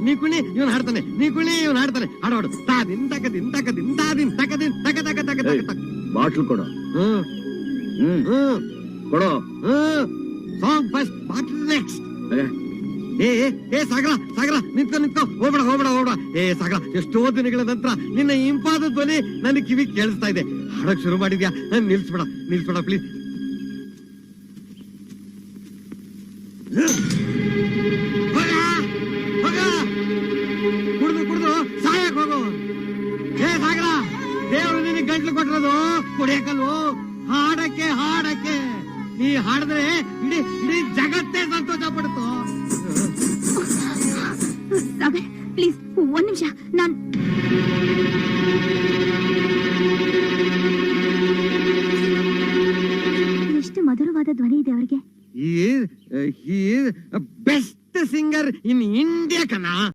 ನೀ ಕುಣಿ ಇವನ್ ಹಾಡ್ತಾನೆ, ನೀ ಕುಣಿ ಇವನ್ ಹಾಡ್ತಾನೆ. ಹಾಡೋಡು ತಾದಿನ್ ತಕದಿನ್ ತಕದಿನ್ ತಾದಿನ್ ತಕದಿನ್ ತಕ ತಕ ತಕ ತಕ ತಕ. ಬಾಟ್ಲು ಕೊಡು. ಕೊಡು. Song first, bottle next. ಏ ಸಾಗರ ಸಾಗರ ನಿಂತ್ಕೊ ನಿಂತ್ಕೊ, ಹೋಗ್ಬೇಡ ಹೋಗ್ಬೇಡ ಹೋಗ್ಬೇಡ. ಏ ಸಾಗರ, ಎಷ್ಟೋ ದಿನಗಳ ನಂತರ ನಿನ್ನ ಇಂಪಾದ ಧ್ವನಿ ನನ್ನ ಕಿವಿ ಕೇಳಿಸ್ತಾ ಇದೆ. ಹಾಡಕ್ ಶುರು ಮಾಡಿದ್ಯಾ? ನಿಲ್ಸ್ಬೇಡ ನಿಲ್ಸ್ಬೇಡ ಪ್ಲೀಸ್. ಕುಡ್ದು ಕುಡ್ದು ಸಾಯಕ್ ಹೋಗು. ಏ ಸಾಗರ, ದೇವ್ರು ನಿನಗೆ ಗಂಟ್ಲು ಕೊಟ್ಟಿರೋದು ಕುಡಿಯಕಲ್ವು, ಹಾಡಕ್ಕೆ ಹಾಡಕ್ಕೆ. ನೀ ಹಾಡಿದ್ರೆ ಇಡೀ ಇಡೀ ಜಗತ್ತೇ ಸಂತೋಷ ಪಡ್ತು. ಸಾಗರ್ ಪ್ಲೀಸ್ ಒಂದ್ ನಿಮಿಷ, ನಾನ್ ಎಷ್ಟು ಮಧುರವಾದ ಧ್ವನಿ ಇದೆ ಅವರಿಗೆ. He is best singer in India, kana.